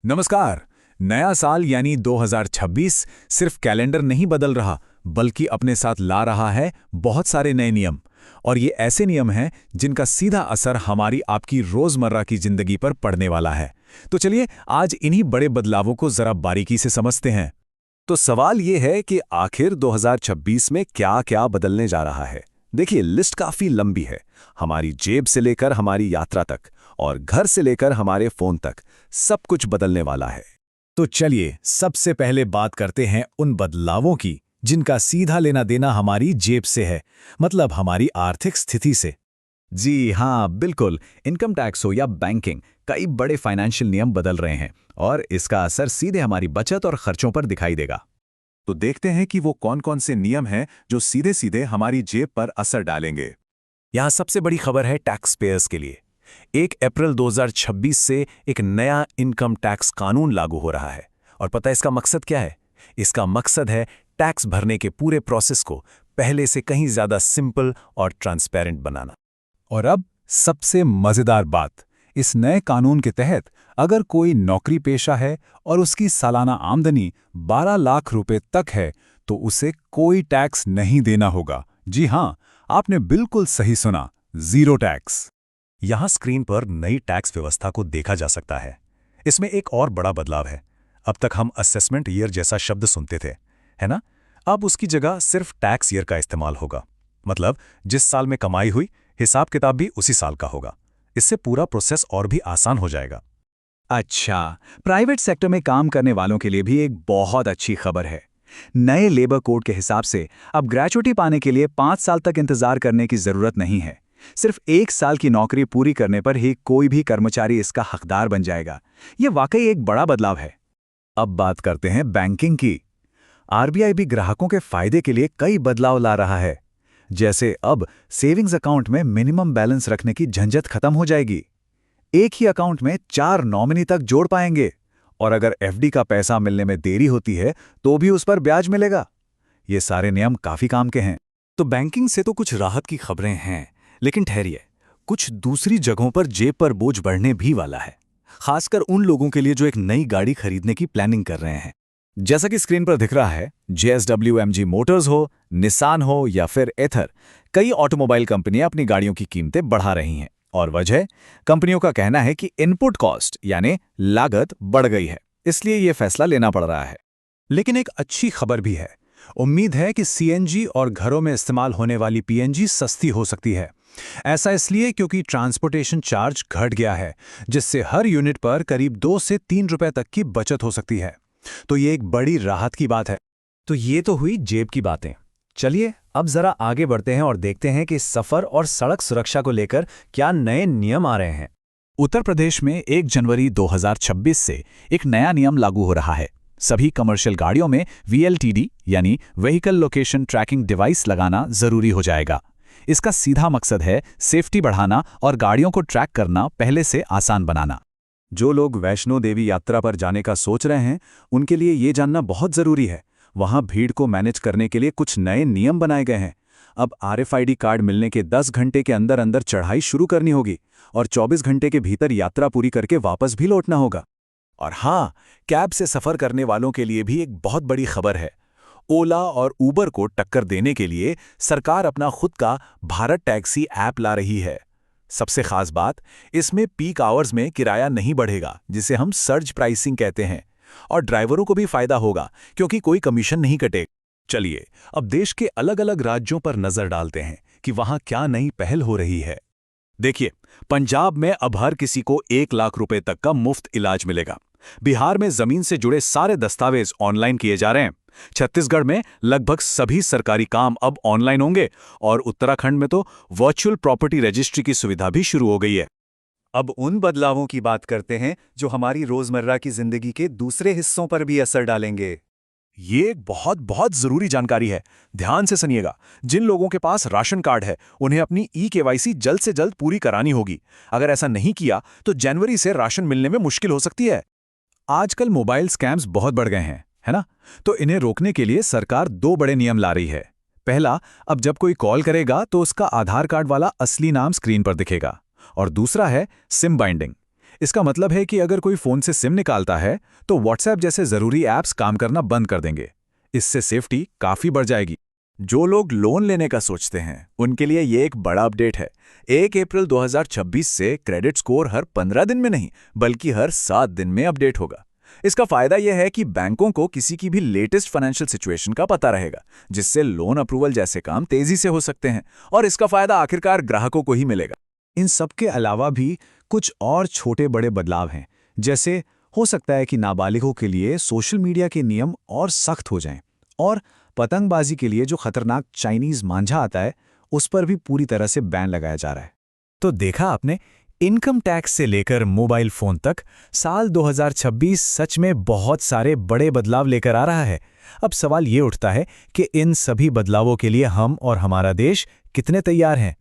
नमस्कार। नया साल यानी 2026 सिर्फ कैलेंडर नहीं बदल रहा, बल्कि अपने साथ ला रहा है बहुत सारे नए नियम। और ये ऐसे नियम हैं जिनका सीधा असर हमारी आपकी रोजमर्रा की जिंदगी पर पड़ने वाला है। तो चलिए आज इन्हीं बड़े बदलावों को जरा बारीकी से समझते हैं। तो सवाल ये है कि आखिर 2026 में क्या क्या बदलने जा रहा है। देखिए, लिस्ट काफी लंबी है। हमारी जेब से लेकर हमारी यात्रा तक और घर से लेकर हमारे फोन तक सब कुछ बदलने वाला है। तो चलिए सबसे पहले बात करते हैं उन बदलावों की जिनका सीधा लेना देना हमारी जेब से है, मतलब हमारी आर्थिक स्थिति से। जी हाँ, बिल्कुल। इनकम टैक्स हो या बैंकिंग, कई बड़े फाइनेंशियल नियम बदल रहे हैं और इसका असर सीधे हमारी बचत और खर्चों पर दिखाई देगा। तो देखते हैं कि वो कौन कौन से नियम हैं जो सीधे सीधे हमारी जेब पर असर डालेंगे। यहाँ सबसे बड़ी खबर है टैक्स पेयर्स के लिए। 1 अप्रैल 2026 से एक नया इनकम टैक्स कानून लागू हो रहा है। और पता है इसका मकसद क्या है? इसका मकसद है टैक्स भरने के पूरे प्रोसेस को पहले से कहीं ज्यादा सिंपल और ट्रांसपेरेंट बनाना। और अब सबसे मजेदार बात, इस नए कानून के तहत अगर कोई नौकरी पेशा है और उसकी सालाना आमदनी 12 लाख रुपए तक है तो उसे कोई टैक्स नहीं देना होगा। जी हां, आपने बिल्कुल सही सुना, जीरो टैक्स। यहां स्क्रीन पर नई टैक्स व्यवस्था को देखा जा सकता है। इसमें एक और बड़ा बदलाव है। अब तक हम असेसमेंट ईयर जैसा शब्द सुनते थे, है ना? अब उसकी जगह सिर्फ टैक्स ईयर का इस्तेमाल होगा। मतलब जिस साल में कमाई हुई, हिसाब किताब भी उसी साल का होगा। इससे पूरा प्रोसेस और भी आसान हो जाएगा। अच्छा, प्राइवेट सेक्टर में काम करने वालों के लिए भी एक बहुत अच्छी खबर है। नए लेबर कोड के हिसाब से अब ग्रेचुइटी पाने के लिए 5 साल तक इंतजार करने की जरूरत नहीं है। सिर्फ 1 साल की नौकरी पूरी करने पर ही कोई भी कर्मचारी इसका हकदार बन जाएगा। ये वाकई एक बड़ा बदलाव है। अब बात करते हैं बैंकिंग की। आरबीआई भी ग्राहकों के फायदे के लिए कई बदलाव ला रहा है। जैसे अब सेविंग्स अकाउंट में मिनिमम बैलेंस रखने की झंझट खत्म हो जाएगी। एक ही अकाउंट में 4 नॉमिनी तक जोड़ पाएंगे। और अगर एफडी का पैसा मिलने में देरी होती है तो भी उस पर ब्याज मिलेगा। ये सारे नियम काफी काम के हैं। तो बैंकिंग से तो कुछ राहत की खबरें हैं, लेकिन ठहरिए, कुछ दूसरी जगहों पर जेब पर बोझ बढ़ने भी वाला है। खासकर उन लोगों के लिए जो एक नई गाड़ी खरीदने की प्लानिंग कर रहे हैं। जैसा कि स्क्रीन पर दिख रहा है, JSW-MG मोटर्स हो, निसान हो या फिर एथर, कई ऑटोमोबाइल कंपनियां अपनी गाड़ियों की कीमतें बढ़ा रही हैं। और वजह, कंपनियों का कहना है कि इनपुट कॉस्ट यानी लागत बढ़ गई है, इसलिए यह फैसला लेना पड़ रहा है। लेकिन एक अच्छी खबर भी है। उम्मीद है कि सीएनजी और घरों में इस्तेमाल होने वाली पीएनजी सस्ती हो सकती है। ऐसा इसलिए क्योंकि ट्रांसपोर्टेशन चार्ज घट गया है, जिससे हर यूनिट पर करीब 2 से 3 रुपए तक की बचत हो सकती है। तो ये एक बड़ी राहत की बात है। तो ये तो हुई जेब की बातें। चलिए अब जरा आगे बढ़ते हैं और देखते हैं कि सफर और सड़क सुरक्षा को लेकर क्या नए नियम आ रहे हैं। उत्तर प्रदेश में 1 जनवरी 2026 से एक नया नियम लागू हो रहा है। सभी कमर्शियल गाड़ियों में VLTD यानी व्हीकल लोकेशन ट्रैकिंग डिवाइस लगाना जरूरी हो जाएगा। इसका सीधा मकसद है सेफ्टी बढ़ाना और गाड़ियों को ट्रैक करना पहले से आसान बनाना। जो लोग वैष्णो देवी यात्रा पर जाने का सोच रहे हैं, उनके लिए ये जानना बहुत जरूरी है। वहां भीड़ को मैनेज करने के लिए कुछ नए नियम बनाए गए हैं। अब RFID कार्ड मिलने के 10 घंटे के अंदर अंदर चढ़ाई शुरू करनी होगी और 24 घंटे के भीतर यात्रा पूरी करके वापस भी लौटना होगा। और हाँ, कैब से सफर करने वालों के लिए भी एक बहुत बड़ी खबर है। ओला और उबर को टक्कर देने के लिए सरकार अपना खुद का भारत टैक्सी ऐप ला रही है। सबसे खास बात, इसमें पीक आवर्स में किराया नहीं बढ़ेगा, जिसे हम सर्ज प्राइसिंग कहते हैं। और ड्राइवरों को भी फायदा होगा क्योंकि कोई कमीशन नहीं कटेगा। चलिए अब देश के अलग अलग राज्यों पर नजर डालते हैं कि वहां क्या नई पहल हो रही है। देखिए, पंजाब में अब हर किसी को 1 लाख रुपए तक का मुफ्त इलाज मिलेगा। बिहार में जमीन से जुड़े सारे दस्तावेज ऑनलाइन किए जा रहे हैं। छत्तीसगढ़ में लगभग सभी सरकारी काम अब ऑनलाइन होंगे और उत्तराखंड में तो वर्चुअल प्रॉपर्टी रजिस्ट्री की सुविधा भी शुरू हो गई है। अब उन बदलावों की बात करते हैं जो हमारी रोजमर्रा की जिंदगी के दूसरे हिस्सों पर भी असर डालेंगे। ये एक बहुत बहुत जरूरी जानकारी है। ध्यान से सुनिएगा। जिन लोगों के पास राशन कार्ड है, उन्हें अपनी KYC जल्द से जल्द पूरी करानी होगी। अगर ऐसा नहीं किया तो जनवरी से राशन मिलने में मुश्किल हो सकती है। आजकल मोबाइल स्कैम्स बहुत बढ़ गए हैं, है ना? तो इन्हें रोकने के लिए सरकार 2 बड़े नियम ला रही है। पहला, अब जब कोई कॉल करेगा तो उसका आधार कार्ड वाला असली नाम स्क्रीन पर दिखेगा। और दूसरा है सिम बाइंडिंग। इसका मतलब है कि अगर कोई फ़ोन से सिम निकालता है तो व्हाट्सएप जैसे ज़रूरी ऐप्स काम करना बंद कर देंगे। इससे सेफ्टी काफ़ी बढ़ जाएगी। जो लोग लोन लेने का सोचते हैं उनके लिए ये एक बड़ा अपडेट है। 1 अप्रैल 2026 से क्रेडिट स्कोर हर 15 दिन में नहीं बल्कि हर 7 दिन में अपडेट होगा। इसका फायदा यह है कि बैंकों को किसी की भी लेटेस्ट फाइनेंशियल सिचुएशन का पता रहेगा, जिससे लोन अप्रूवल जैसे काम तेजी से हो सकते हैं और इसका फायदा आखिरकार ग्राहकों को ही मिलेगा। इन सब के अलावा भी कुछ और छोटे बड़े बदलाव हैं, जैसे हो सकता है कि नाबालिगों के लिए सोशल मीडिया के नियम और सख्त हो जाएं और पतंगबाजी के लिए जो खतरनाक चाइनीज मांझा आता है उस पर भी पूरी तरह से बैन लगाया जा रहा है। तो देखा आपने, इनकम टैक्स से लेकर मोबाइल फोन तक साल 2026 सच में बहुत सारे बड़े बदलाव लेकर आ रहा है। अब सवाल ये उठता है कि इन सभी बदलावों के लिए हम और हमारा देश कितने तैयार हैं।